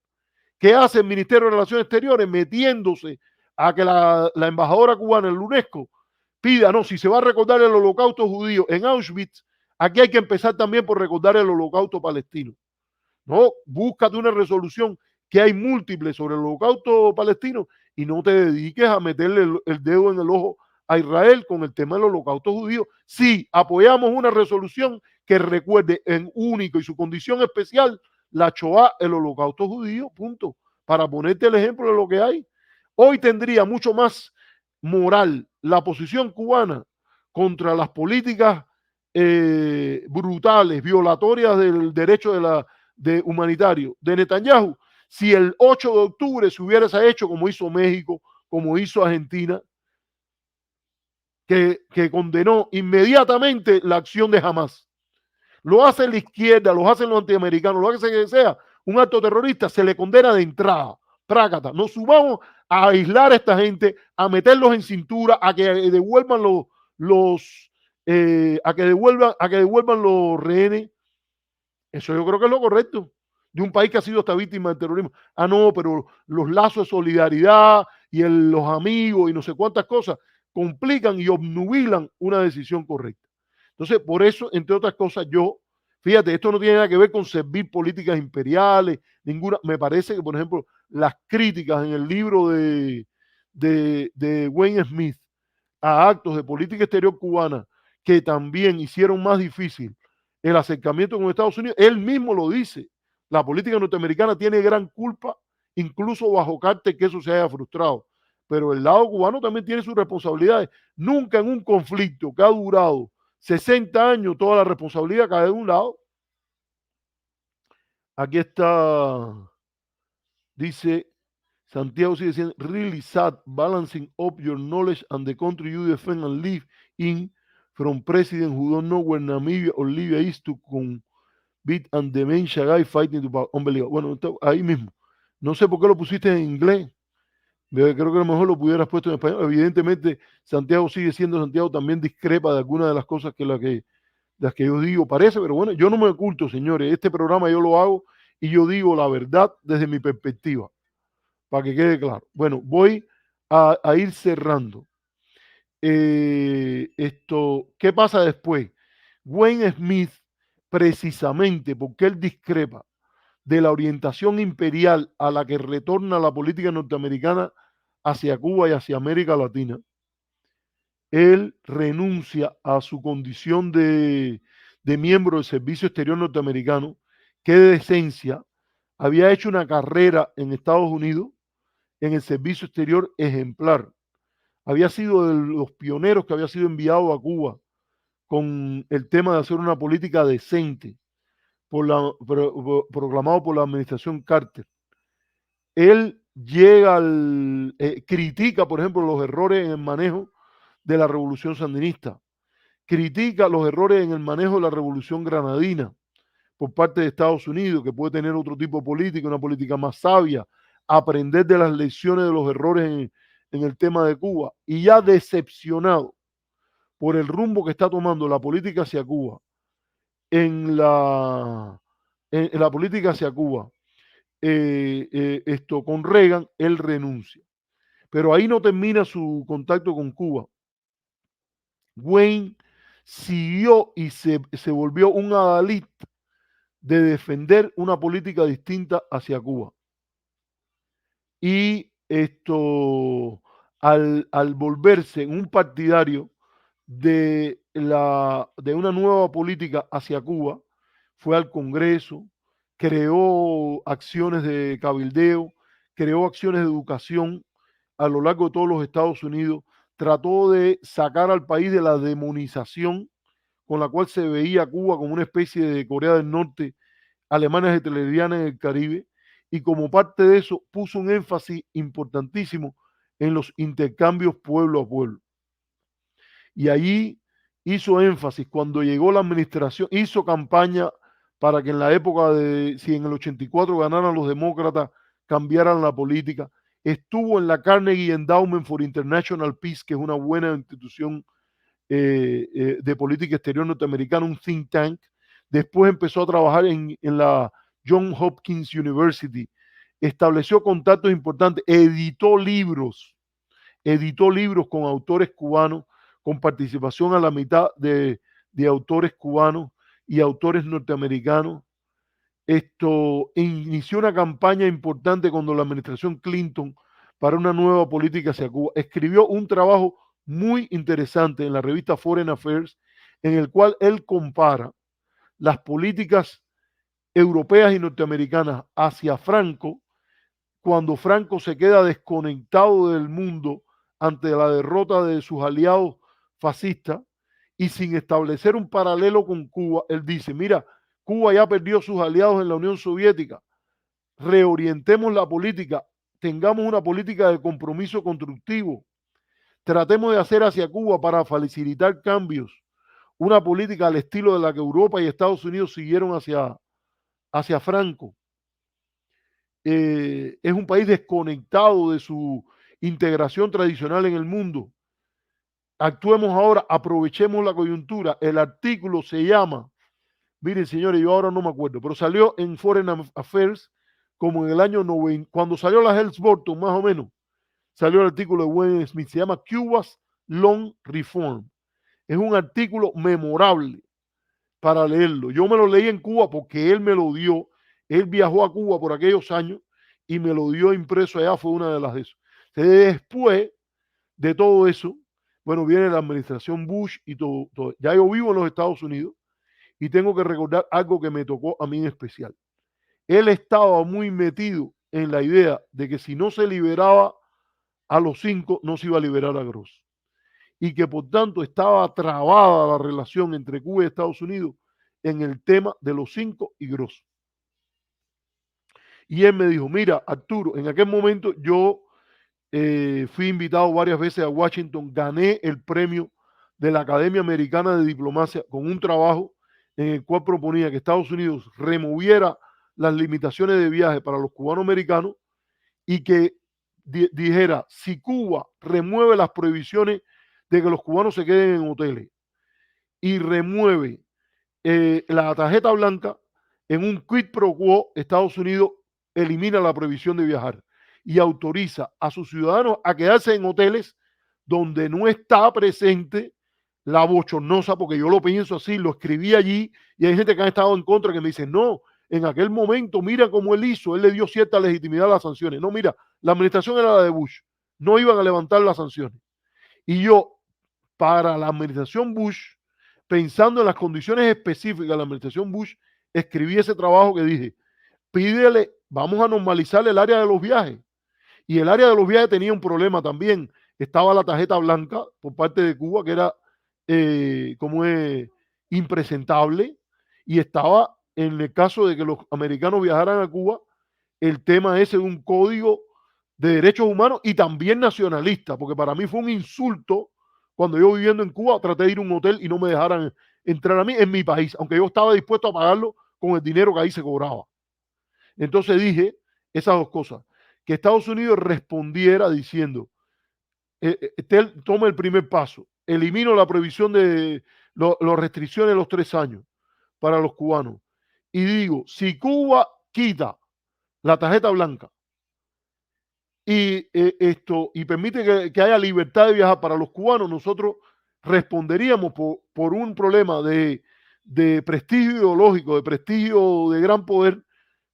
¿qué hace el Ministerio de Relaciones Exteriores metiéndose a que la embajadora cubana en la UNESCO pida, no, si se va a recordar el holocausto judío en Auschwitz, aquí hay que empezar también por recordar el holocausto palestino? No, búscate una resolución que hay múltiples sobre el holocausto palestino y no te dediques a meterle el dedo en el ojo a Israel con el tema del holocausto judío. Sí, apoyamos una resolución que recuerde en único y su condición especial la Shoah, el holocausto judío, punto. Para ponerte el ejemplo de lo que hay. Hoy tendría mucho más moral la posición cubana contra las políticas brutales, violatorias del derecho de humanitario de Netanyahu, si el 8 de octubre se hubiese hecho como hizo México, como hizo Argentina, que condenó inmediatamente la acción de Hamas. Lo hace la izquierda, lo hacen los antiamericanos, lo hace que sea un acto terrorista, se le condena de entrada. Prácata. Nos subamos a aislar a esta gente, a meterlos en cintura, a que devuelvan a que devuelvan los rehenes. Eso yo creo que es lo correcto de un país que ha sido hasta víctima del terrorismo. Ah, no, pero los lazos de solidaridad y los amigos y no sé cuántas cosas complican y obnubilan una decisión correcta. Entonces, por eso, entre otras cosas, fíjate, esto no tiene nada que ver con servir políticas imperiales, ninguna. Me parece que, por ejemplo, las críticas en el libro de Wayne Smith a actos de política exterior cubana que también hicieron más difícil el acercamiento con Estados Unidos, él mismo lo dice. La política norteamericana tiene gran culpa, incluso bajo cártel que eso se haya frustrado. pero el lado cubano también tiene sus responsabilidades. Nunca en un conflicto que ha durado 60 años toda la responsabilidad cae de un lado. Aquí está, dice Santiago, sigue diciendo, really sad balancing up your knowledge and the country you defend and live in from president who don't know where Namibia or Libya is to beat and the main Shagai fighting to power. Bueno, ahí mismo. No sé por qué lo pusiste en inglés. Creo que a lo mejor lo pudieras puesto en español. Evidentemente, Santiago sigue siendo Santiago, también discrepa de algunas de las cosas las que yo digo. Parece, pero bueno, yo no me oculto, señores. Este programa yo lo hago y yo digo la verdad desde mi perspectiva, para que quede claro. Bueno, voy a ir cerrando. ¿Qué pasa después? Wayne Smith, precisamente porque él discrepa de la orientación imperial a la que retorna la política norteamericana hacia Cuba y hacia América Latina, él renuncia a su condición de miembro del Servicio Exterior norteamericano, que de esencia había hecho una carrera en Estados Unidos en el Servicio Exterior ejemplar. Había sido de los pioneros que había sido enviado a Cuba con el tema de hacer una política decente proclamado por la administración Carter. Él critica, por ejemplo, los errores en el manejo de la revolución sandinista, critica los errores en el manejo de la revolución granadina por parte de Estados Unidos, que puede tener otro tipo de política, una política más sabia, aprender de las lecciones de los errores en el tema de Cuba, y ya decepcionado por el rumbo que está tomando la política hacia Cuba, en la política hacia Cuba, con Reagan, él renuncia. Pero ahí no termina su contacto con Cuba. Wayne siguió y se volvió un adalid de defender una política distinta hacia Cuba. Y al volverse en un partidario de una nueva política hacia Cuba, fue al Congreso, creó acciones de cabildeo, creó acciones de educación a lo largo de todos los Estados Unidos, trató de sacar al país de la demonización con la cual se veía a Cuba como una especie de Corea del Norte, alemanes hitlerianas en el Caribe, y como parte de eso puso un énfasis importantísimo en los intercambios pueblo a pueblo. Y allí hizo énfasis, cuando llegó la administración, hizo campaña para que en la época si en el 84 ganaran los demócratas, cambiaran la política. Estuvo en la Carnegie Endowment for International Peace, que es una buena institución de política exterior norteamericana, un think tank. Después empezó a trabajar en la Johns Hopkins University. Estableció contactos importantes, editó libros con autores cubanos, con participación a la mitad de autores cubanos y autores norteamericanos. Inició una campaña importante cuando la administración Clinton para una nueva política hacia Cuba. Escribió un trabajo muy interesante en la revista Foreign Affairs, en el cual él compara las políticas europeas y norteamericanas hacia Franco, cuando Franco se queda desconectado del mundo ante la derrota de sus aliados fascistas, y sin establecer un paralelo con Cuba, él dice, mira, Cuba ya perdió sus aliados en la Unión Soviética, reorientemos la política, tengamos una política de compromiso constructivo, tratemos de hacer hacia Cuba, para facilitar cambios, una política al estilo de la que Europa y Estados Unidos siguieron hacia Franco. Es un país desconectado de su integración tradicional en el mundo. Actuemos ahora, aprovechemos la coyuntura. El artículo se llama, miren señores, yo ahora no me acuerdo, pero salió en Foreign Affairs como en el año 90, cuando salió la Helms-Burton más o menos, salió el artículo de Wayne Smith, se llama Cuba's Long Reform. Es un artículo memorable para leerlo. Yo me lo leí en Cuba porque él me lo dio. Él viajó a Cuba por aquellos años y me lo dio impreso allá, fue una de las de eso. Después de todo eso, bueno, viene la administración Bush y todo. Ya yo vivo en los Estados Unidos y tengo que recordar algo que me tocó a mí en especial. Él estaba muy metido en la idea de que si no se liberaba a los 5 no se iba a liberar a Gross. Y que por tanto estaba trabada la relación entre Cuba y Estados Unidos en el tema de los 5 y Gross. Y él me dijo, mira, Arturo, en aquel momento yo fui invitado varias veces a Washington, gané el premio de la Academia Americana de Diplomacia con un trabajo en el cual proponía que Estados Unidos removiera las limitaciones de viaje para los cubanos americanos y que dijera, si Cuba remueve las prohibiciones de que los cubanos se queden en hoteles y remueve la tarjeta blanca, en un quid pro quo, Estados Unidos elimina la prohibición de viajar y autoriza a sus ciudadanos a quedarse en hoteles donde no está presente la bochornosa, porque yo lo pienso así, lo escribí allí y hay gente que ha estado en contra que me dice, no, en aquel momento, mira cómo él hizo, él le dio cierta legitimidad a las sanciones. No, mira, la administración era la de Bush, no iban a levantar las sanciones. Y yo, para la administración Bush, pensando en las condiciones específicas de la administración Bush, escribí ese trabajo que dije, pídele, vamos a normalizar el área de los viajes. Y el área de los viajes tenía un problema también. Estaba la tarjeta blanca por parte de Cuba, que era como es impresentable, y estaba en el caso de que los americanos viajaran a Cuba, el tema ese de un código de derechos humanos y también nacionalista, porque para mí fue un insulto cuando yo viviendo en Cuba traté de ir a un hotel y no me dejaran entrar a mí en mi país, aunque yo estaba dispuesto a pagarlo con el dinero que ahí se cobraba. Entonces dije esas dos cosas, que Estados Unidos respondiera diciendo, toma el primer paso, elimino la prohibición de las restricciones de los 3 años para los cubanos y digo, si Cuba quita la tarjeta blanca y y permite que haya libertad de viajar para los cubanos, nosotros responderíamos por un problema de prestigio ideológico, de prestigio de gran poder,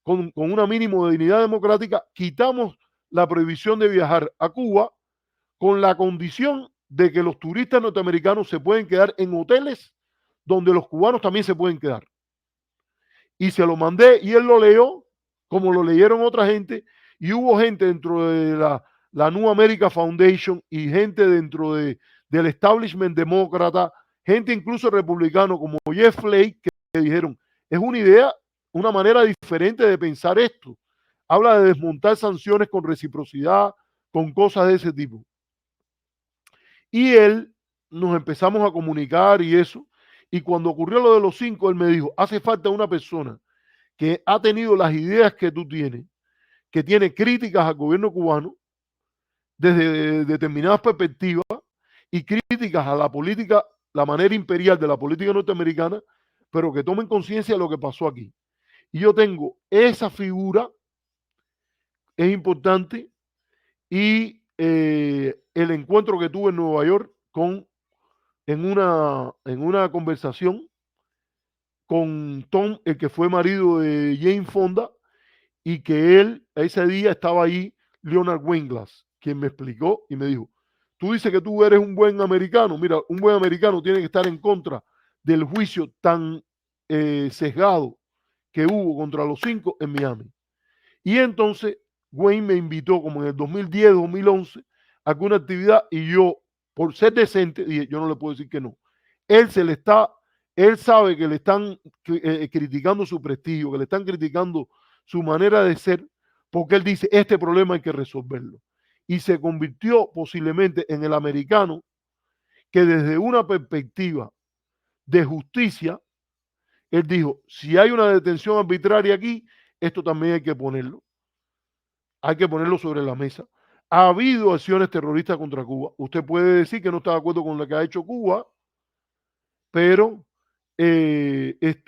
con una mínimo de dignidad democrática, quitamos la prohibición de viajar a Cuba con la condición de que los turistas norteamericanos se pueden quedar en hoteles donde los cubanos también se pueden quedar. Y se lo mandé y él lo leyó, como lo leyeron otra gente, y hubo gente dentro de la New America Foundation y gente dentro del establishment demócrata, gente incluso republicano como Jeff Flake, que dijeron, es una idea, una manera diferente de pensar esto. Habla de desmontar sanciones con reciprocidad, con cosas de ese tipo. Y él, nos empezamos a comunicar y eso, y cuando ocurrió lo de los 5, él me dijo, hace falta una persona que ha tenido las ideas que tú tienes, que tiene críticas al gobierno cubano desde determinadas perspectivas y críticas a la política, la manera imperial de la política norteamericana, pero que tomen conciencia de lo que pasó aquí. Y yo tengo esa figura, es importante, y el encuentro que tuve en Nueva York en una conversación con Tom, el que fue marido de Jane Fonda, y que él, ese día estaba ahí Leonard Weinglass, quien me explicó y me dijo, tú dices que tú eres un buen americano, mira, un buen americano tiene que estar en contra del juicio tan sesgado que hubo contra los 5 en Miami. Y entonces Wayne me invitó como en el 2010, 2011 a alguna actividad y yo, por ser decente, dije, yo no le puedo decir que no. Él se le está, él sabe que le están criticando su prestigio, que le están criticando su manera de ser, porque él dice, este problema hay que resolverlo. Y se convirtió posiblemente en el americano que desde una perspectiva de justicia, él dijo, si hay una detención arbitraria aquí, esto también hay que ponerlo sobre la mesa. Ha habido acciones terroristas contra Cuba. Usted puede decir que no está de acuerdo con lo que ha hecho Cuba, pero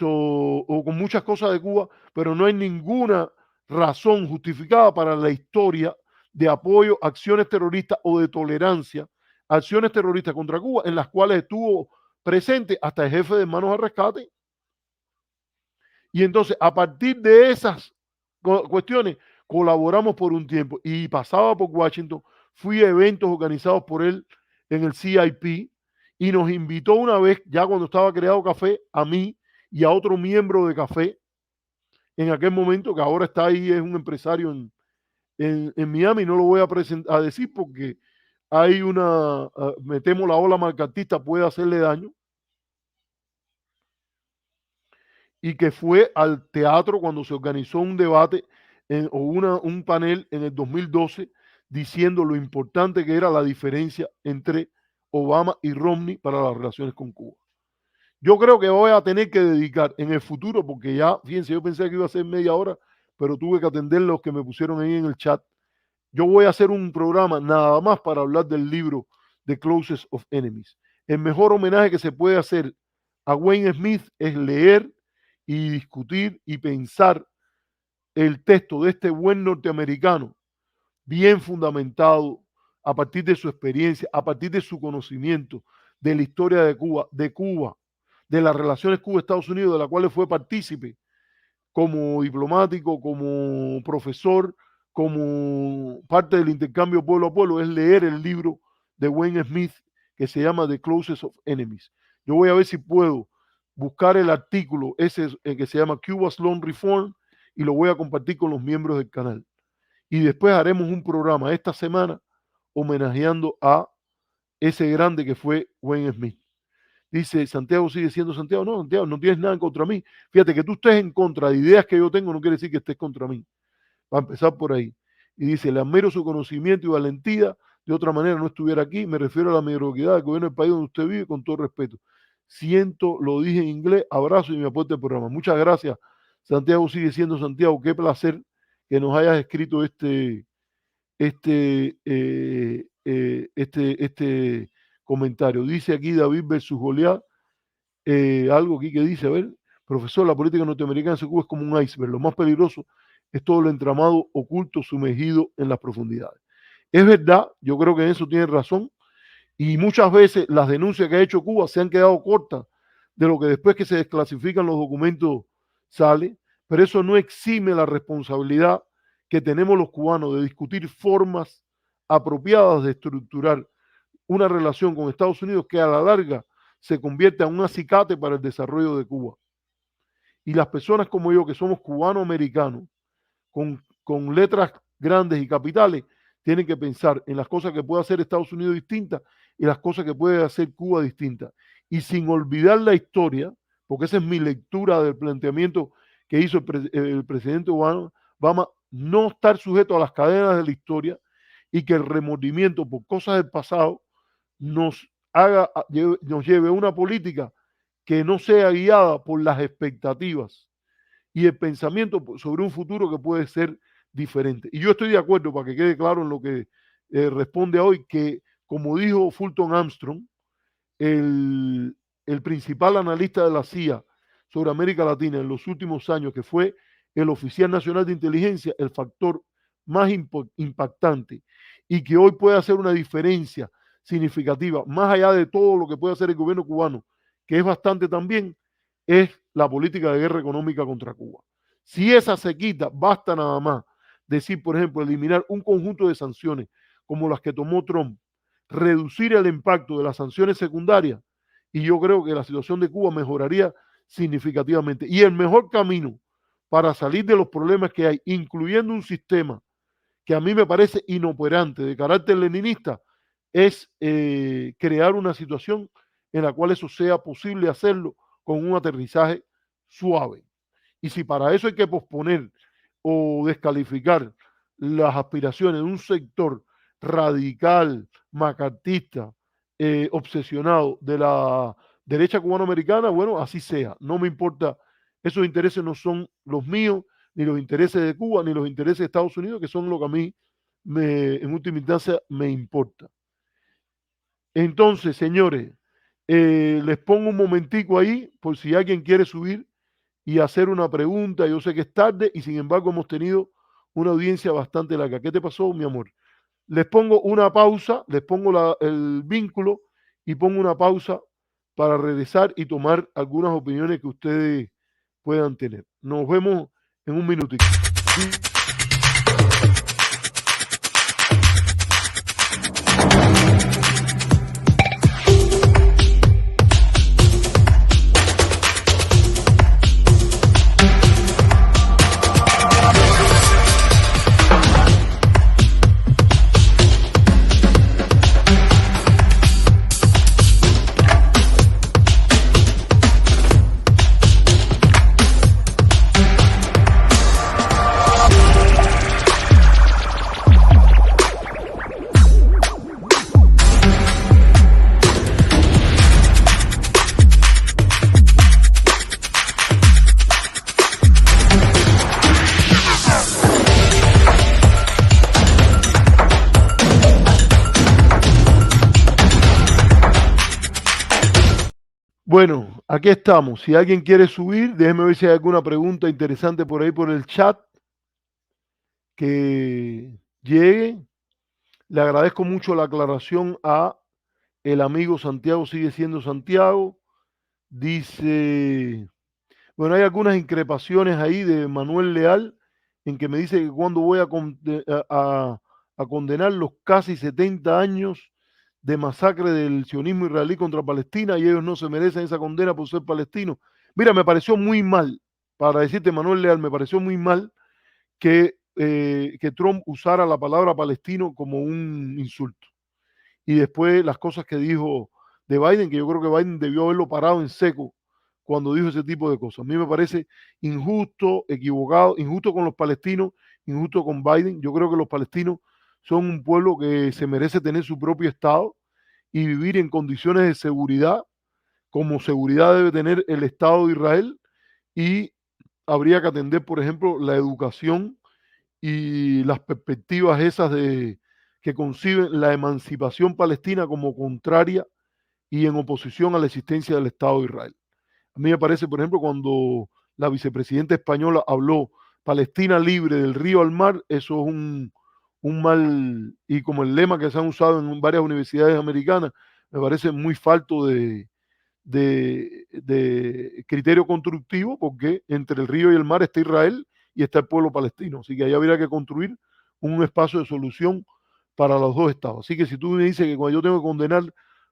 o con muchas cosas de Cuba, pero no hay ninguna razón justificada para la historia de apoyo a acciones terroristas o de tolerancia a acciones terroristas contra Cuba, en las cuales estuvo presente hasta el jefe de Hermanos al Rescate. Y entonces, a partir de esas cuestiones, colaboramos por un tiempo y pasaba por Washington, fui a eventos organizados por él en el CIP y nos invitó una vez, ya cuando estaba creado Café, a mí y a otro miembro de Café, en aquel momento, que ahora está ahí, es un empresario en Miami, no lo voy a decir porque hay me temo la ola marcatista puede hacerle daño, y que fue al teatro cuando se organizó un debate o un panel en el 2012 diciendo lo importante que era la diferencia entre Obama y Romney para las relaciones con Cuba. Yo creo que voy a tener que dedicar en el futuro, porque ya, fíjense, yo pensé que iba a ser media hora, pero tuve que atender los que me pusieron ahí en el chat. Yo voy a hacer un programa nada más para hablar del libro The Closest of Enemies. El mejor homenaje que se puede hacer a Wayne Smith es leer y discutir y pensar el texto de este buen norteamericano, bien fundamentado, a partir de su experiencia, a partir de su conocimiento de la historia de Cuba, de las relaciones Cuba-Estados Unidos, de la cual fue partícipe como diplomático, como profesor, como parte del intercambio pueblo a pueblo, es leer el libro de Wayne Smith que se llama The Closest of Enemies. Yo voy a ver si puedo buscar el artículo ese que se llama Cuba's Long Reform y lo voy a compartir con los miembros del canal. Y después haremos un programa esta semana homenajeando a ese grande que fue Wayne Smith. Dice, Santiago sigue siendo Santiago. No, Santiago, no tienes nada en contra mí. Fíjate, que tú estés en contra de ideas que yo tengo no quiere decir que estés contra mí. Va a empezar por ahí. Y dice, le admiro su conocimiento y valentía. De otra manera no estuviera aquí. Me refiero a la mediocridad del gobierno del país donde usted vive, con todo respeto. Siento, lo dije en inglés, abrazo y me aporte el programa. Muchas gracias. Santiago sigue siendo Santiago. Qué placer que nos hayas escrito este comentario. Dice aquí David versus Goliat, algo aquí que dice, a ver, profesor, la política norteamericana en Cuba es como un iceberg. Lo más peligroso es todo el entramado oculto sumergido en las profundidades. Es verdad, yo creo que en eso tiene razón, y muchas veces las denuncias que ha hecho Cuba se han quedado cortas de lo que después que se desclasifican los documentos sale, pero eso no exime la responsabilidad que tenemos los cubanos de discutir formas apropiadas de estructurar una relación con Estados Unidos que a la larga se convierta en un acicate para el desarrollo de Cuba. Y las personas como yo, que somos cubano-americanos, con letras grandes y capitales, tienen que pensar en las cosas que puede hacer Estados Unidos distintas y las cosas que puede hacer Cuba distintas. Y sin olvidar la historia, porque esa es mi lectura del planteamiento que hizo el presidente Obama, no estar sujeto a las cadenas de la historia y que el remordimiento por cosas del pasado nos lleve a una política que no sea guiada por las expectativas y el pensamiento sobre un futuro que puede ser diferente. Y yo estoy de acuerdo, para que quede claro en lo que responde a hoy, que como dijo Fulton Armstrong, el principal analista de la CIA sobre América Latina en los últimos años, que fue el oficial nacional de inteligencia, el factor más impactante y que hoy puede hacer una diferencia significativa, más allá de todo lo que puede hacer el gobierno cubano, que es bastante también, es la política de guerra económica contra Cuba. Si esa se quita, basta nada más decir, por ejemplo, eliminar un conjunto de sanciones como las que tomó Trump, reducir el impacto de las sanciones secundarias, y yo creo que la situación de Cuba mejoraría significativamente. Y el mejor camino para salir de los problemas que hay, incluyendo un sistema que a mí me parece inoperante, de carácter leninista, es crear una situación en la cual eso sea posible hacerlo con un aterrizaje suave. Y si para eso hay que posponer o descalificar las aspiraciones de un sector radical, macartista, obsesionado de la derecha cubanoamericana, bueno, así sea. No me importa, esos intereses no son los míos, ni los intereses de Cuba, ni los intereses de Estados Unidos, que son lo que a mí, en última instancia, me importa. Entonces, señores, les pongo un momentico ahí, por si alguien quiere subir y hacer una pregunta. Yo sé que es tarde y sin embargo hemos tenido una audiencia bastante larga. ¿Qué te pasó, mi amor? Les pongo una pausa, les pongo el vínculo y pongo una pausa para regresar y tomar algunas opiniones que ustedes puedan tener. Nos vemos en un minutito. Bueno, aquí estamos. Si alguien quiere subir, déjeme ver si hay alguna pregunta interesante por ahí por el chat que llegue. Le agradezco mucho la aclaración a el amigo Santiago, sigue siendo Santiago. Dice, bueno, hay algunas increpaciones ahí de Manuel Leal en que me dice que cuando voy a condenar los casi 70 años de masacre del sionismo israelí contra Palestina y ellos no se merecen esa condena por ser palestinos. Mira, me pareció muy mal, para decirte Manuel Leal, me pareció muy mal que Trump usara la palabra palestino como un insulto. Y después las cosas que dijo de Biden, que yo creo que Biden debió haberlo parado en seco cuando dijo ese tipo de cosas. A mí me parece injusto, equivocado, injusto con los palestinos, injusto con Biden. Yo creo que los palestinos son un pueblo que se merece tener su propio Estado y vivir en condiciones de seguridad, como seguridad debe tener el Estado de Israel, y habría que atender, por ejemplo, la educación y las perspectivas esas de que conciben la emancipación palestina como contraria y en oposición a la existencia del Estado de Israel. A mí me parece, por ejemplo, cuando la vicepresidenta española habló Palestina libre del río al mar, eso es un mal, y como el lema que se han usado en varias universidades americanas, me parece muy falto de criterio constructivo, porque entre el río y el mar está Israel y está el pueblo palestino. Así que ahí habría que construir un espacio de solución para los dos estados. Así que si tú me dices que cuando yo tengo que condenar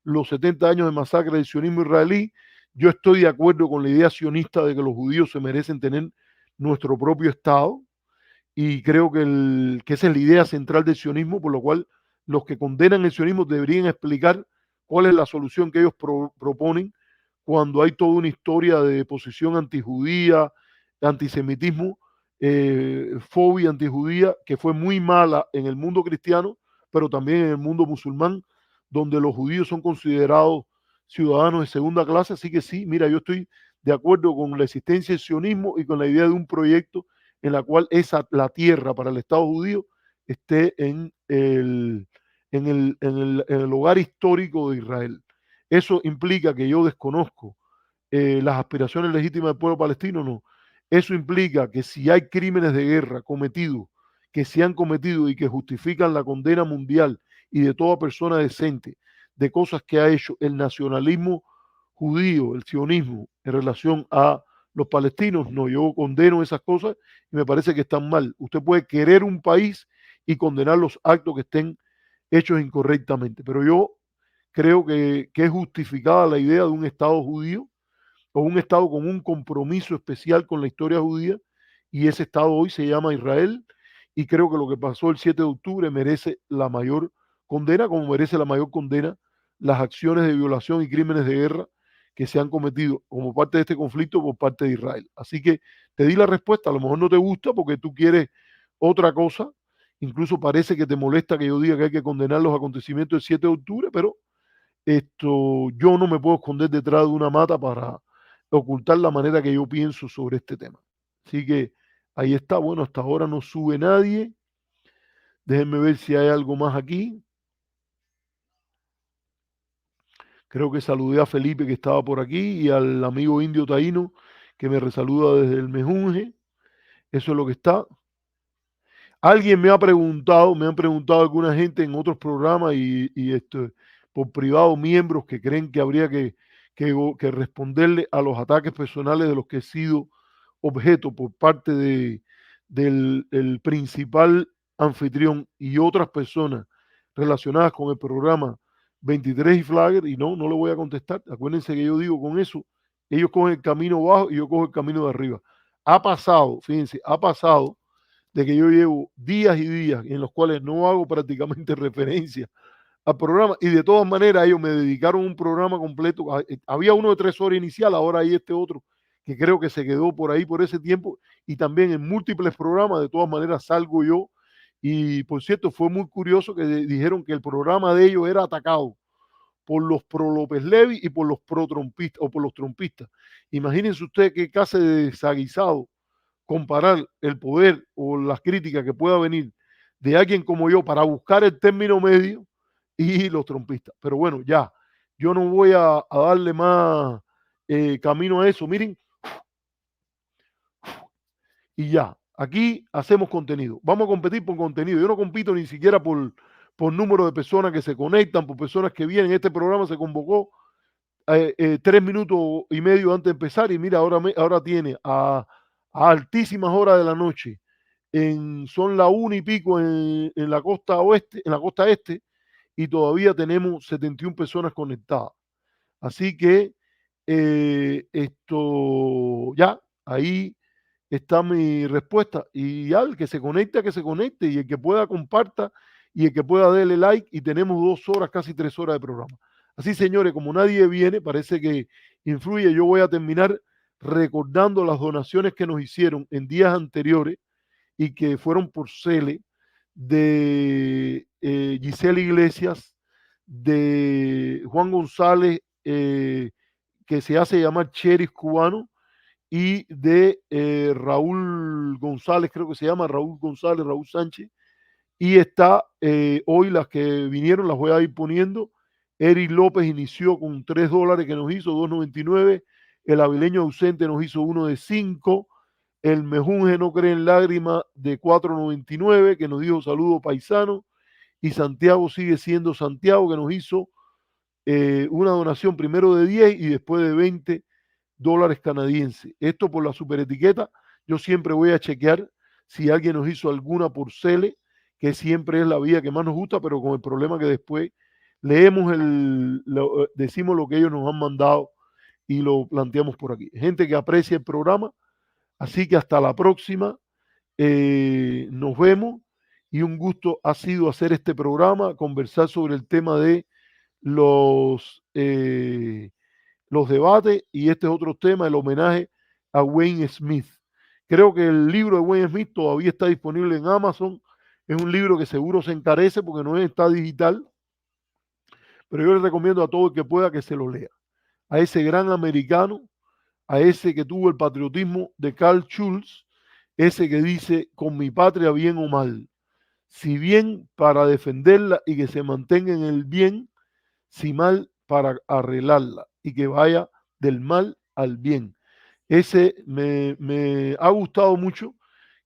los 70 años de masacre del sionismo israelí, yo estoy de acuerdo con la idea sionista de que los judíos se merecen tener nuestro propio estado, y creo que esa es la idea central del sionismo, por lo cual los que condenan el sionismo deberían explicar cuál es la solución que ellos proponen cuando hay toda una historia de posición antijudía, antisemitismo, fobia antijudía, que fue muy mala en el mundo cristiano, pero también en el mundo musulmán, donde los judíos son considerados ciudadanos de segunda clase. Así que sí, mira, yo estoy de acuerdo con la existencia del sionismo y con la idea de un proyecto en la cual la tierra para el Estado judío esté en el hogar histórico de Israel. Eso implica que yo desconozco las aspiraciones legítimas del pueblo palestino, no. Eso implica que si hay crímenes de guerra cometidos, que se han cometido y que justifican la condena mundial y de toda persona decente de cosas que ha hecho el nacionalismo judío, el sionismo, en relación a los palestinos, no, yo condeno esas cosas y me parece que están mal. Usted puede querer un país y condenar los actos que estén hechos incorrectamente, pero yo creo que es justificada la idea de un Estado judío o un Estado con un compromiso especial con la historia judía, y ese Estado hoy se llama Israel, y creo que lo que pasó el 7 de octubre merece la mayor condena, como merece la mayor condena las acciones de violación y crímenes de guerra que se han cometido como parte de este conflicto por parte de Israel. Así que te di la respuesta, a lo mejor no te gusta porque tú quieres otra cosa, incluso parece que te molesta que yo diga que hay que condenar los acontecimientos del 7 de octubre, pero yo no me puedo esconder detrás de una mata para ocultar la manera que yo pienso sobre este tema. Así que ahí está. Bueno, hasta ahora no sube nadie. Déjenme ver si hay algo más aquí. Creo que saludé a Felipe que estaba por aquí y al amigo indio taíno que me resaluda desde el Mejunje. Eso es lo que está. Alguien me han preguntado alguna gente en otros programas y por privado, miembros que creen que habría que responderle a los ataques personales de los que he sido objeto por parte del el principal anfitrión y otras personas relacionadas con el programa 23 y Flagger, y no le voy a contestar. Acuérdense que yo digo con eso, ellos cogen el camino bajo y yo cojo el camino de arriba. Ha pasado, fíjense, ha pasado de que yo llevo días y días en los cuales no hago prácticamente referencia al programa, y de todas maneras ellos me dedicaron un programa completo. Había uno de 3 horas inicial, ahora hay este otro que creo que se quedó por ahí por ese tiempo, y también en múltiples programas. De todas maneras salgo yo, y por cierto fue muy curioso que dijeron que el programa de ellos era atacado por los pro López Levi y por los pro trompistas o por los trompistas. Imagínense ustedes qué clase de desaguisado comparar el poder o las críticas que pueda venir de alguien como yo para buscar el término medio y los trompistas. Pero bueno, ya, yo no voy a darle más, camino a eso. Miren, y ya. Aquí hacemos contenido. Vamos a competir por contenido. Yo no compito ni siquiera por número de personas que se conectan, por personas que vienen. Este programa se convocó 3 minutos y medio antes de empezar y mira, ahora tiene a altísimas horas de la noche. Son las 1 y pico en la costa oeste, en la costa este, y todavía tenemos 71 personas conectadas. Así que esto ya, ahí está mi respuesta. Y ya, el que se conecte, que se conecte, y el que pueda comparta, y el que pueda darle like, y tenemos 2 horas, casi 3 horas de programa. Así, señores, como nadie viene, parece que influye. Yo voy a terminar recordando las donaciones que nos hicieron en días anteriores y que fueron por Cele, de Giselle Iglesias, de Juan González, que se hace llamar Cheris Cubano, y de Raúl González, creo que se llama Raúl González, Raúl Sánchez. Y está hoy las que vinieron, las voy a ir poniendo. Eric López inició con $3 que nos hizo, 2.99. El avileño ausente nos hizo uno de 5. El Mejunje no cree en lágrimas de 4.99, que nos dijo saludo paisano. Y Santiago sigue siendo Santiago, que nos hizo una donación primero de 10 y después de $20 canadienses. Esto por la superetiqueta. Yo siempre voy a chequear si alguien nos hizo alguna por Cele, que siempre es la vía que más nos gusta, pero con el problema que después leemos decimos lo que ellos nos han mandado y lo planteamos por aquí. Gente que aprecia el programa, así que hasta la próxima. Nos vemos y un gusto ha sido hacer este programa, conversar sobre el tema de los debates, y este es otro tema, el homenaje a Wayne Smith. Creo que el libro de Wayne Smith todavía está disponible en Amazon. Es un libro que seguro se encarece porque no está digital, pero yo le recomiendo a todo el que pueda que se lo lea. A ese gran americano, a ese que tuvo el patriotismo de Carl Schulz, ese que dice, con mi patria bien o mal, si bien para defenderla y que se mantenga en el bien, si mal para arreglarla y que vaya del mal al bien. Ese me ha gustado mucho,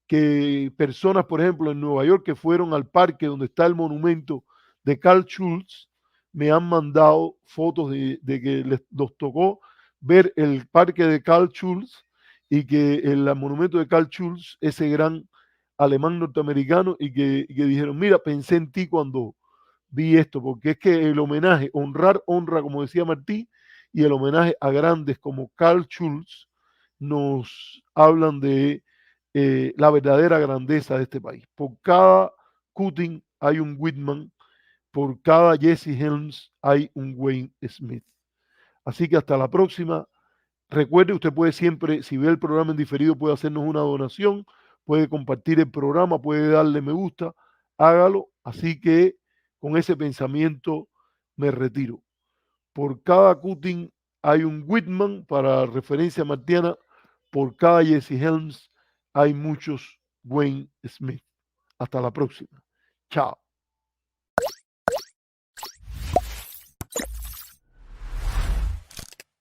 que personas, por ejemplo, en Nueva York que fueron al parque donde está el monumento de Carl Schulz, me han mandado fotos de que los tocó ver el parque de Carl Schulz y que el monumento de Carl Schulz, ese gran alemán norteamericano, y que dijeron, mira, pensé en ti cuando vi esto, porque es que el homenaje, honrar, honra, como decía Martí, y el homenaje a grandes como Carl Schulz nos hablan de la verdadera grandeza de este país. Por cada Cutting hay un Whitman, por cada Jesse Helms hay un Wayne Smith. Así que hasta la próxima. Recuerde, usted puede siempre, si ve el programa en diferido, puede hacernos una donación, puede compartir el programa, puede darle me gusta, hágalo. Así que con ese pensamiento me retiro. Por cada Cutting hay un Whitman, para referencia martiana. Por cada Jesse Helms hay muchos Wayne Smith. Hasta la próxima. Chao.